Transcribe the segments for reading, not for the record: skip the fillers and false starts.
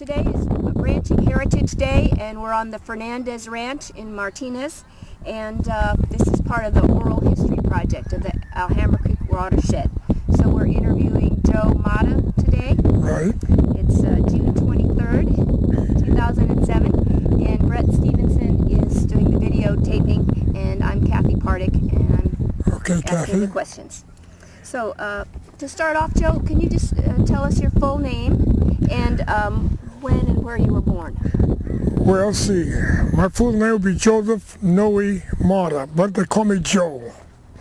Today is Ranching Heritage Day, and we're on the Fernandez Ranch in Martinez, and this is part of the Oral History Project of the Alhambra Creek Watershed. So we're interviewing Joe Matta today. Right. It's June 23rd, 2007, and Brett Stevenson is doing the videotaping, and I'm Kathy Pardick, and I'm asking the questions. So to start off, Joe, can you just tell us your full name and when and where you were born? Well, let's see. My full name would be Joseph Noe Matta, but they call me Joe.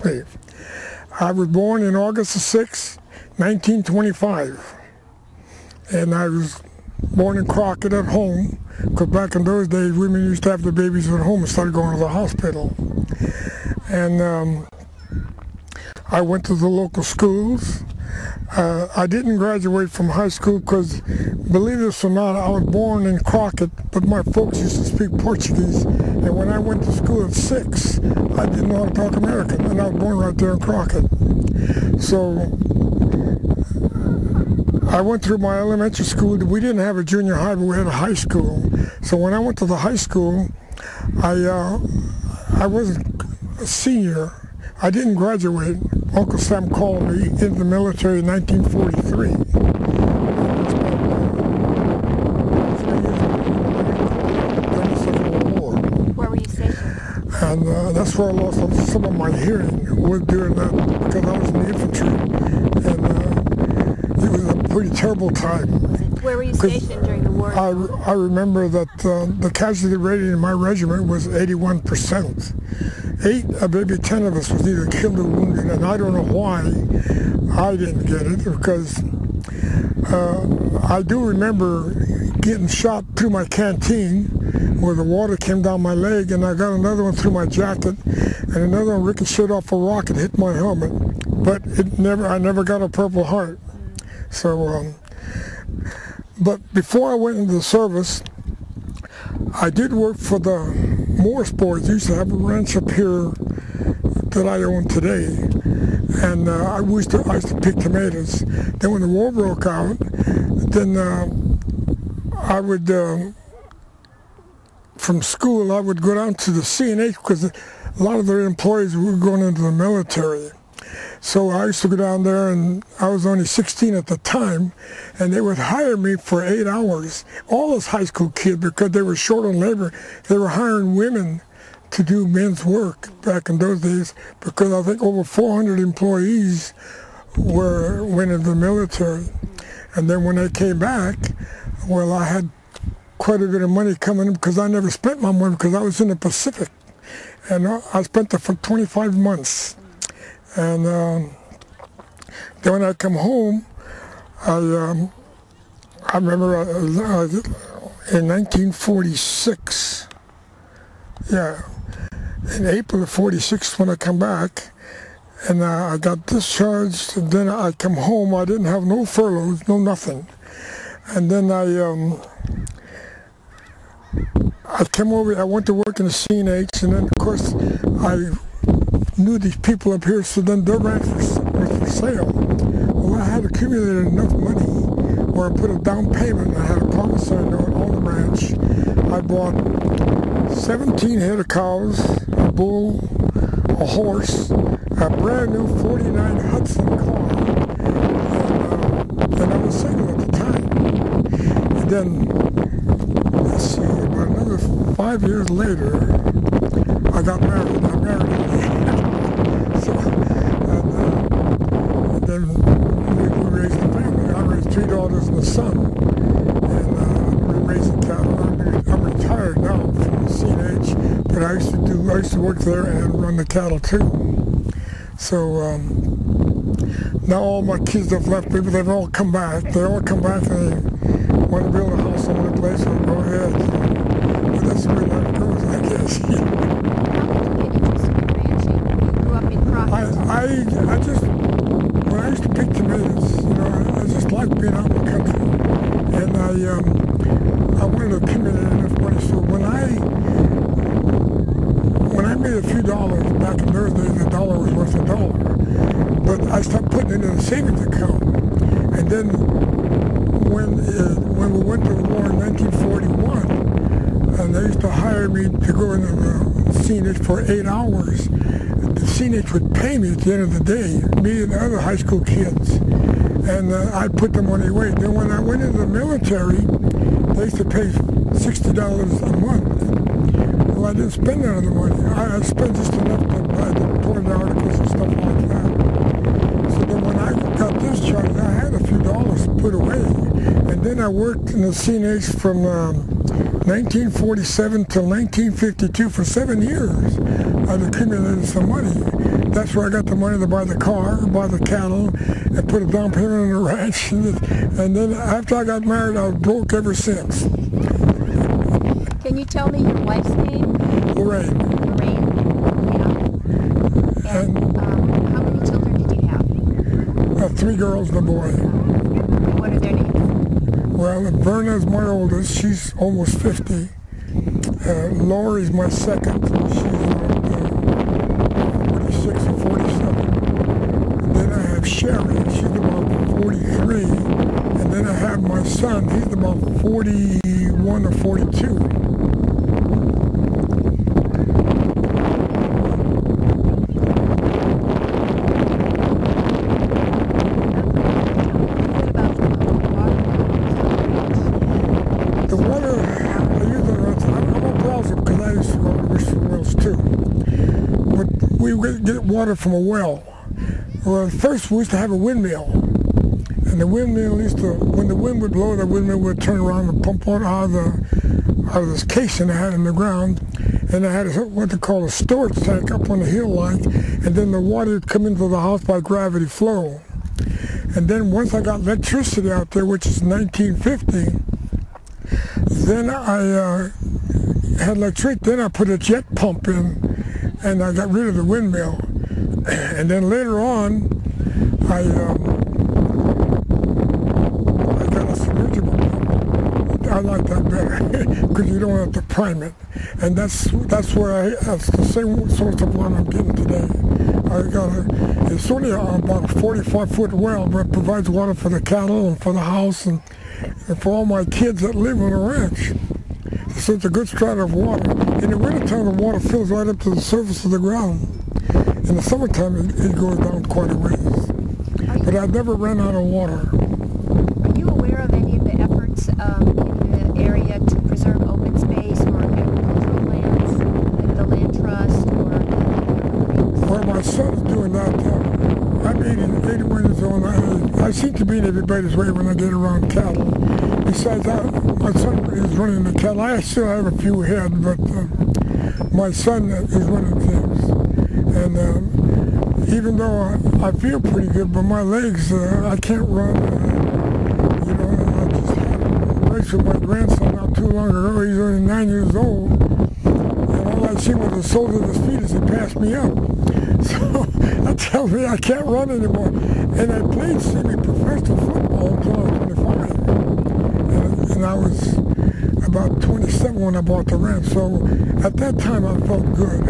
Hey. I was born in August 6, 1925. And I was born in Crockett at home, because back in those days, women used to have their babies at home instead of going to the hospital. And I went to the local schools. I didn't graduate from high school because, believe this or not, I was born in Crockett, but my folks used to speak Portuguese. And when I went to school at 6, I didn't know how to talk American, and I was born right there in Crockett. So I went through my elementary school. We didn't have a junior high, but we had a high school. So when I went to the high school, I wasn't a senior. I didn't graduate. Uncle Sam called me into the military in 1943. Where were you stationed? And that's where I lost some of my hearing, was during that, because I was in the infantry. And it was a pretty terrible time. Where were you stationed during the war? I remember that the casualty rating in my regiment was 81%. 8, maybe 10 of us was either killed or wounded, and I don't know why I didn't get it, because I do remember getting shot through my canteen where the water came down my leg, and I got another one through my jacket, and another one ricocheted off a rock and hit my helmet, but I never got a Purple Heart. So, but before I went into the service, I did work for the Moore Sports. Used to have a ranch up here that I own today, and I used to pick tomatoes. Then when the war broke out, then I would, from school, I would go down to the C&H because a lot of their employees were going into the military. So I used to go down there, and I was only 16 at the time, and they would hire me for 8 hours. All those high school kids, because they were short on labor, they were hiring women to do men's work back in those days, because I think over 400 employees went into the military. And then when they came back, well, I had quite a bit of money coming in, because I never spent my money, because I was in the Pacific. And I spent there for 25 months. And then when I come home, I remember in 1946, yeah, in April of 46 when I come back, and I got discharged, and then I come home. I didn't have no furloughs, no nothing. And then I came over, I went to work in the C&H, and then of course I knew these people up here, so then their ranch was for sale. Well, I had accumulated enough money where I put a down payment. I had a promissory note on the ranch. I bought 17 head of cows, a bull, a horse, a brand new 49 Hudson car, and I was single at the time. And then, let's see, about another 5 years later, I got married. I married so, and then we raised a family. I raised 3 daughters and a son, and we're raising cattle. I'm retired now from the C&H, but I used to work there and run the cattle too. So now all my kids have left me, but they've all come back. They all come back and they want to build a house on their place, so go ahead. But that's the way life goes, I guess. I just, when I used to pick tomatoes, you know, I just liked being out in the country, and I wanted to accumulate enough money. So when I made a few dollars back in those days, a dollar was worth a dollar. But I started putting it in a savings account, and then when when we went to the war in 1941, and they used to hire me to go into the scenic for 8 hours. The scenic would pay me at the end of the day, me and the other high school kids, and I'd put the money away. Then when I went into the military, they used to pay $60 a month. Well, I didn't spend none of the money. I spent just enough to buy the toilet articles and stuff like that. So then when I got discharged, I had a few dollars put away. And then I worked in the CNH from 1947 till 1952 for 7 years. I'd accumulated some money. That's where I got the money to buy the car, buy the cattle, and put a down payment on the ranch. And then after I got married, I was broke ever since. Can you tell me your wife's name? Lorraine. Lorraine, yeah. And how many children did you have? 3 girls and a boy. And what are their names? Well, Verna's my oldest. She's almost 50. Lori's my second. She's about 46 or 47. And then I have Sherry. She's about 43. And then I have my son. He's about 41 or 42. We would get water from a well. Well, first we used to have a windmill. And the windmill used to, when the wind would blow, the windmill would turn around and pump water out of this casing I had in the ground. And I had what they call a storage tank up on the hill line. And then the water would come into the house by gravity flow. And then once I got electricity out there, which is 1950, then I had electricity. Then I put a jet pump in. And I got rid of the windmill. And then later on, I got a submergible pump. I like that better because you don't have to prime it. And that's the same source of water I'm getting today. It's only about a 45-foot well, but it provides water for the cattle and for the house and for all my kids that live on the ranch. So it's a good strata of water. In the wintertime, the water fills right up to the surface of the ground. In the summertime, it goes down quite a ways. But I've never ran out of water. Are you aware of any of the efforts in the area to preserve open space or agricultural lands, like the Land Trust or things? Well, my son's doing that. I'm 81 years old. I seem to be in everybody's way when I get around cattle. Besides that, my son is running the cattle. I still have a few head, but my son is running things. And even though I feel pretty good, but my legs, I can't run. You know, I just had a race with my grandson not too long ago. He's only 9 years old. And all I see was the soles of his feet as he passed me up. So that tells me I can't run anymore. And I played semi-professional football until I was 25. And I was about 27 when I bought the ranch. So at that time I felt good.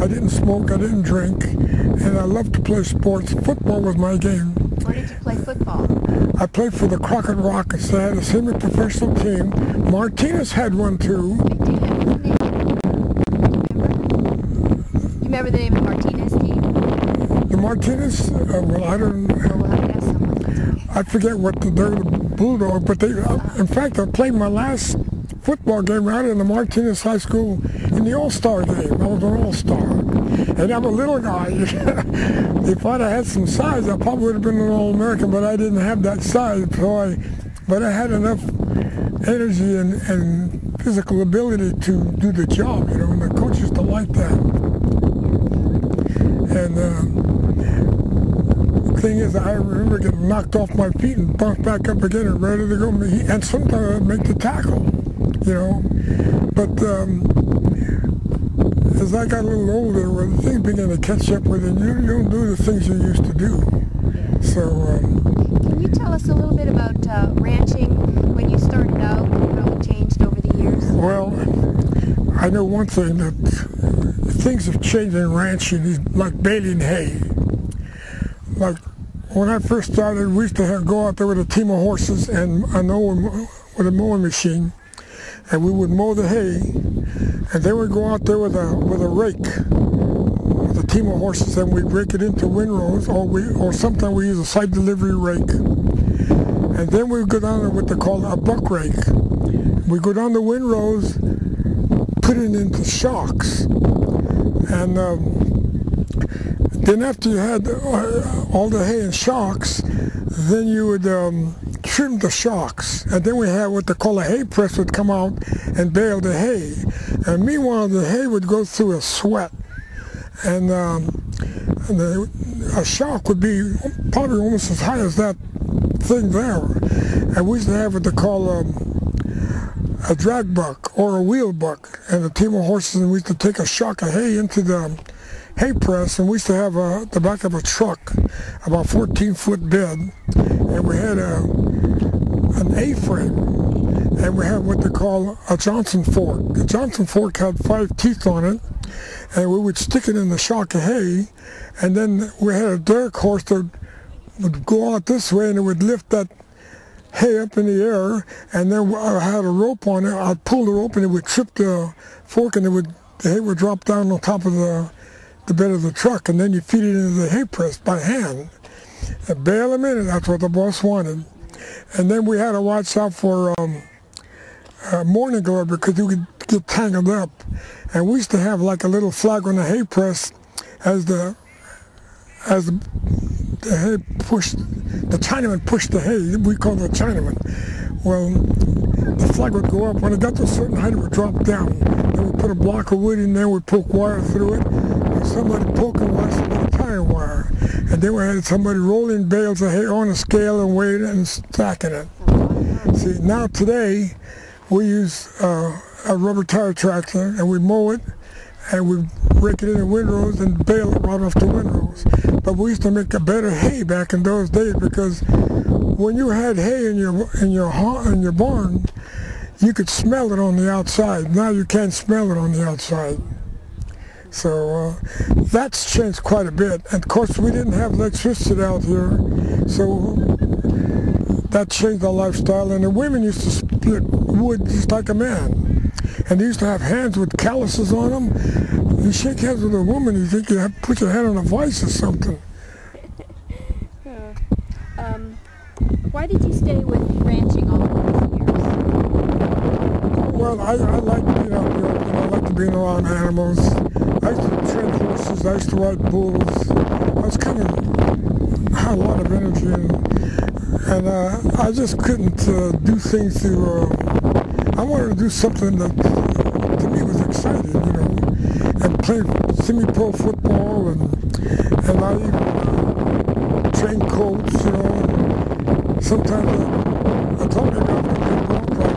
I didn't smoke, I didn't drink, and I loved to play sports. Football was my game. Where did you play football? I played for the Crockett Rockets. They had a semi-professional team. Martinez had one too. Do you have the name? Do you remember the name of Martinez team? The Martinez? Well, I don't know. We'll have to ask someone. I forget what they're the Bulldog, but they. In fact, I played my last football game out in the Martinez High School in the All-Star game. I was an All-Star. And I'm a little guy. If I'd have had some size, I probably would have been an All-American, but I didn't have that size. But I had enough energy and physical ability to do the job, you know, and the coaches to like that. And the thing is, I remember getting knocked off my feet and bumped back up again and ready to go. And sometimes I'd make the tackle, you know. But as I got a little older, well, the things began to catch up with you. You don't do the things you used to do. So. Can you tell us a little bit about ranching when you started out and how it changed over the years? Well, I know one thing, that things have changed in ranching, like baling hay. Like when I first started, we used to go out there with a team of horses and with a mowing machine, and we would mow the hay, and then we'd go out there with a rake, with a team of horses, and we'd rake it into windrows, or sometimes we use a side delivery rake, and then we'd go down there with what they call a buck rake. We go down the windrows, put it into shocks, and then after you had all the hay in shocks, then you would trim the shocks, and then we had what they call a hay press would come out and bale the hay, and meanwhile the hay would go through a sweat, and a shock would be probably almost as high as that thing there, and we used to have what they call a drag buck or a wheel buck, and a team of horses, and we used to take a shock of hay into the hay press, and we used to have the back of a truck, about 14-foot bed, and we had an A-frame, and we had what they call a Johnson fork. The Johnson fork had 5 teeth on it, and we would stick it in the shock of hay, and then we had a derrick horse that would go out this way, and it would lift that hay up in the air, and then I had a rope on it. I'd pull the rope, and it would trip the fork, and the hay would drop down on top of the bed of the truck, and then you feed it into the hay press by hand. And bale them in, and that's what the boss wanted. And then we had to watch out for morning glory, because you could get tangled up. And we used to have like a little flag on the hay press as the hay pushed, the Chinaman pushed the hay. We called it Chinaman. Well, the flag would go up. When it got to a certain height, it would drop down. Then we put a block of wood in there, we'd poke wire through it. Somebody poking wire, somebody tying wire. And then we had somebody rolling bales of hay on a scale and weighing it and stacking it. See, now today, we use a rubber tire tractor, and we mow it, and we rake it in the windrows and bale it right off the windrows. But we used to make a better hay back in those days, because when you had hay in your barn, you could smell it on the outside. Now you can't smell it on the outside. So that's changed quite a bit. And of course, we didn't have electricity out here, so that changed our lifestyle. And the women used to split wood just like a man. And they used to have hands with calluses on them. You shake hands with a woman, you think you have to put your hand on a vice or something. Why did you stay with ranching all these years? Well, I like being out there. I like being around animals. I used to train horses. I used to ride bulls. I was kind of had a lot of energy, and I just couldn't do things to. I wanted to do something that to me was exciting, you know, and play semi-pro football, and I even train colts, you know. And sometimes I thought maybe I was going to be a golf player.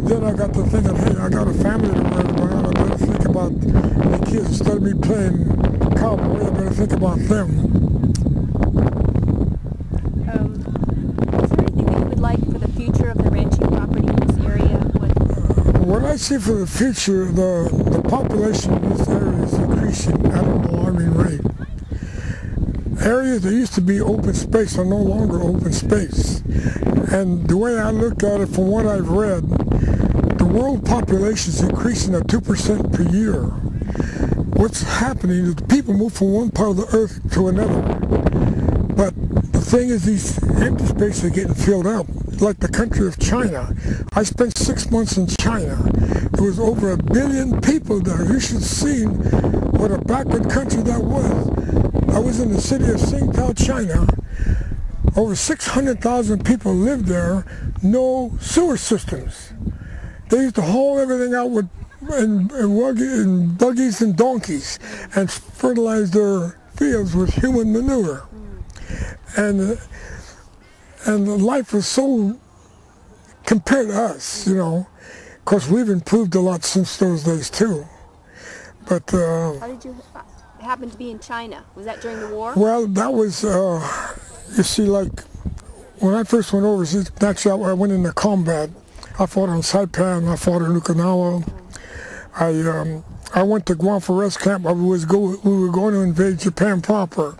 Then I got to thinking, hey, I got a family to worry about. I better think about the kids. Instead of me playing cowboy, I better think about them. Is there anything that you would like for the future of the ranching property in this area? What I see for the future, the population in this area is increasing at an alarming rate. Areas that used to be open space are no longer open space. And the way I look at it, from what I've read, the world population is increasing at 2% per year. What's happening is people move from one part of the earth to another. But the thing is, these empty spaces are getting filled up, like the country of China. I spent 6 months in China. There was over 1 billion people there. You should have seen what a backward country that was. I was in the city of Tsingtao, China. Over 600,000 people lived there, no sewer systems. They used to haul everything out in buggies and donkeys and fertilize their fields with human manure. And life was so, compared to us, you know. Of course, we've improved a lot since those days too. But how did you happen to be in China? Was that during the war? Well, that was, you see, like, when I first went overseas, actually I went into combat. I fought on Saipan, I fought in Okinawa. I I went to Guam for rest camp. We were going to invade Japan proper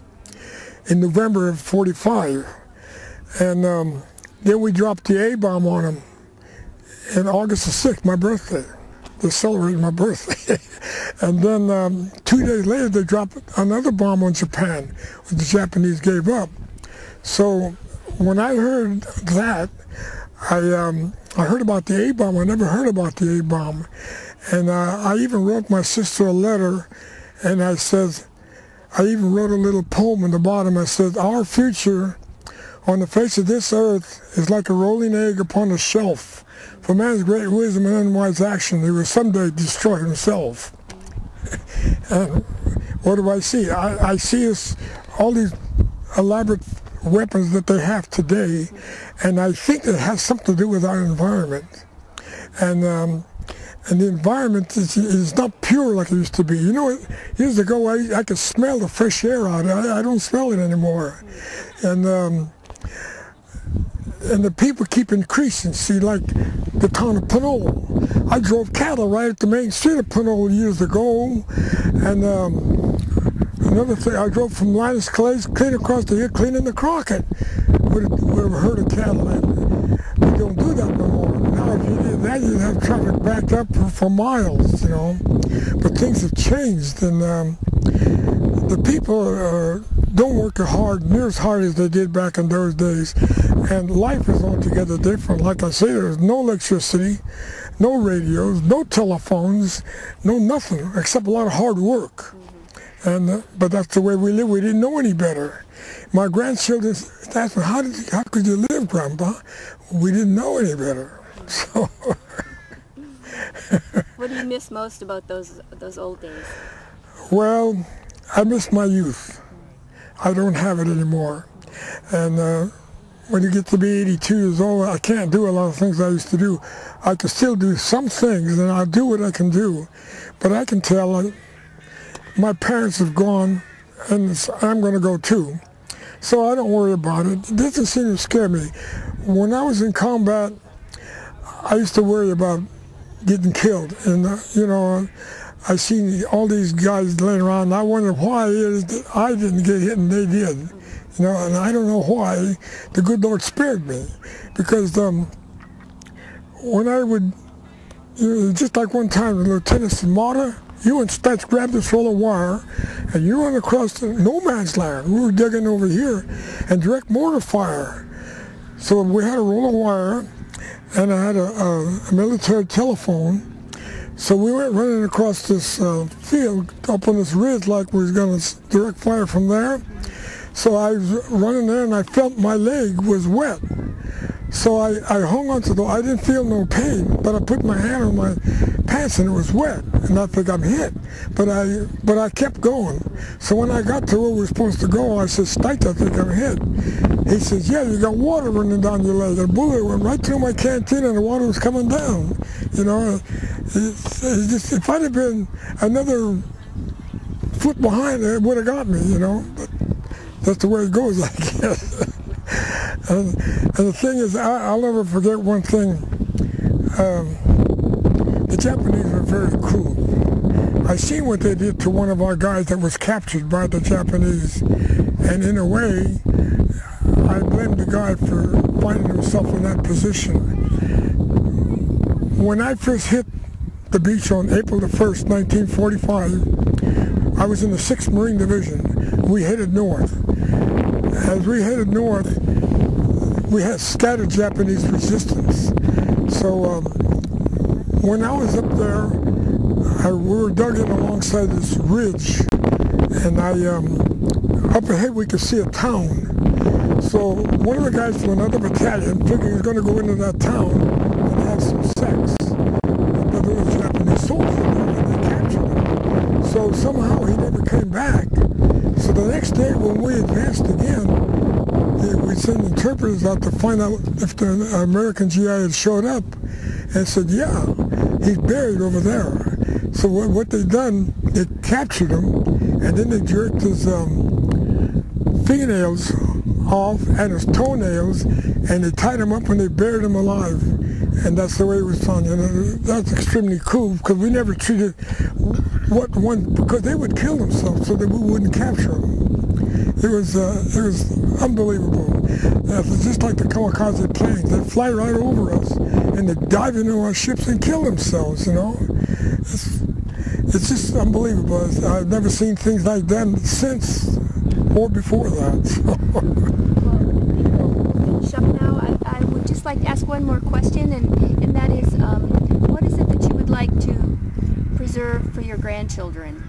in November of '45, and then we dropped the A-bomb on them in August the 6th, my birthday. They celebrated my birthday. And then 2 days later, they dropped another bomb on Japan, which the Japanese gave up. So when I heard that, I heard about the A-bomb. I never heard about the A-bomb. And I even wrote my sister a letter, and I even wrote a little poem in the bottom. I said, our future on the face of this earth is like a rolling egg upon a shelf. For man's great wisdom and unwise action, he will someday destroy himself. And what do I see? I see all these elaborate weapons that they have today, and I think it has something to do with our environment. And the environment is not pure like it used to be. You know, years ago I could smell the fresh air out. I don't smell it anymore. And the people keep increasing. See, like the town of Pinole. I drove cattle right at the main street of Pinole years ago. And another thing, I drove from Linus Clay's clean across the hill, cleaning the Crockett with a herd of cattle. And we don't do that no more. Now, if you did that, you'd have traffic backed up for miles, you know. But things have changed, and the people don't work near as hard as they did back in those days. And life is altogether different. Like I say, there's no electricity, no radios, no telephones, no nothing, except a lot of hard work. And but that's the way we live. We didn't know any better. My grandchildren asked me, how could you live, Grandpa? We didn't know any better. So. What do you miss most about those old days? Well, I miss my youth. I don't have it anymore. And when you get to be 82 years old, I can't do a lot of things I used to do. I can still do some things, and I'll do what I can do. But I can tell my parents have gone, and I'm going to go too. So I don't worry about it. It doesn't seem to scare me. When I was in combat, I used to worry about getting killed. And, you know, I seen all these guys laying around, and I wonder why it is that I didn't get hit and they did. You know, and I don't know why the good Lord spared me. Because when I would, you know, just like one time, the lieutenant said, Matta, you and Stutz grabbed this roll of wire, and you run across the no man's land. We were digging over here, and direct mortar fire. So we had a roll of wire, and I had a military telephone. So we went running across this field up on this ridge like we was going to direct fire from there. So I was running there, and I felt my leg was wet. So I hung onto I didn't feel no pain, but I put my hand on my pants and it was wet, and I think I'm hit. But I kept going. So when I got to where we were supposed to go, I said, Stutz, I think I'm hit. He says, yeah, you got water running down your leg. A bullet went right through my canteen and the water was coming down. You know, if I'd have been another foot behind, it would have got me, you know. But that's the way it goes, I guess. And the thing is, I'll never forget one thing. The Japanese were very cruel. I seen what they did to one of our guys that was captured by the Japanese, and in a way, I blame the guy for finding himself in that position. When I first hit the beach on April the 1st, 1945, I was in the 6th Marine Division. We headed north. As we headed north, we had scattered Japanese resistance. So when I was up there, we were dug in alongside this ridge, and up ahead we could see a town. So one of the guys from another battalion figured he was going to go into that town and have some sex. But there was Japanese soldiers there, and they captured him. So somehow he never came back. So the next day when we advanced again, we sent interpreters out to find out if the American GI had showed up, and said, yeah, he's buried over there. So what they done, they captured him, and then they jerked his fingernails off and his toenails, and they tied him up and they buried him alive. And that's the way it was found. And that's extremely cool, because we never treated because they would kill themselves so that we wouldn't capture them. It was unbelievable. It's just like the kamikaze planes. They fly right over us and they dive into our ships and kill themselves, you know. It's just unbelievable. I've never seen things like that since or before that. So. Well, finish up now. I would just like to ask one more question, and that is, what is it that you would like to preserve for your grandchildren?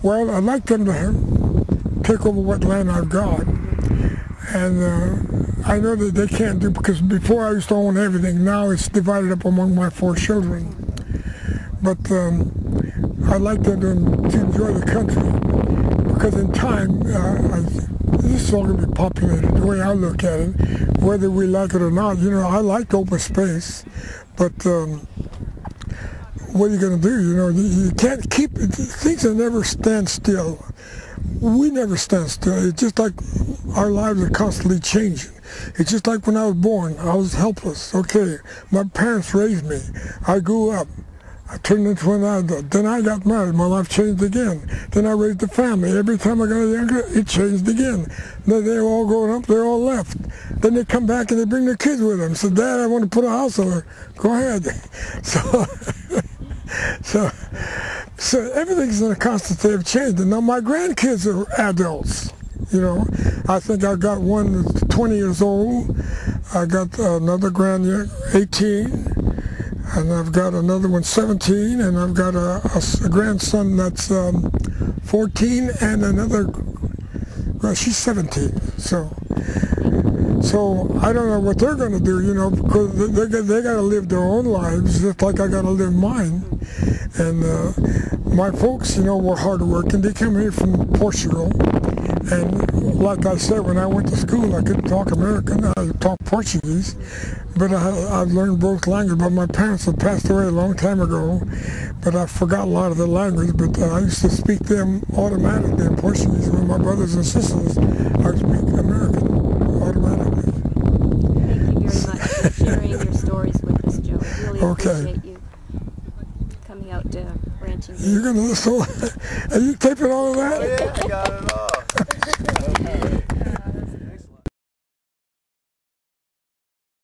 Well, I'd like them to take over what land I've got. And I know that they can't do, because before I used to own everything. Now it's divided up among my 4 children. But I'd like them to enjoy the country, because in time, this is all going to be populated, the way I look at it, whether we like it or not. You know, I like open space, but what are you going to do? You know, you can't keep it. Things that never stand still. We never stand still. It's just like our lives are constantly changing. It's just like when I was born, I was helpless. Okay, my parents raised me. I grew up. I turned into an adult. Then I got married. My life changed again. Then I raised a family. Every time I got younger, it changed again. Then they're all grown up. They're all left. Then they come back and they bring their kids with them. So, Dad, I want to put a house over. Go ahead. So everything's in a constant state of change. And now my grandkids are adults. You know, I think I got one that's 20 years old. I got another grandkid, 18. And I've got another one, 17, and I've got a grandson that's 14, and another, well, she's 17. So I don't know what they're going to do, you know, because they got to live their own lives, just like I got to live mine. And my folks, you know, were hard working. They came here from Portugal. And like I said, when I went to school, I couldn't talk American. I talked Portuguese, but I've learned both languages. But my parents had passed away a long time ago, but I forgot a lot of the language. But I used to speak them automatically in Portuguese with my brothers and sisters. I speak American automatically. Thank you very much for sharing your stories with us, Joe. I really appreciate you coming out to ranching. You're going to listen. Are you taping all of that? Oh, yeah, I got it all.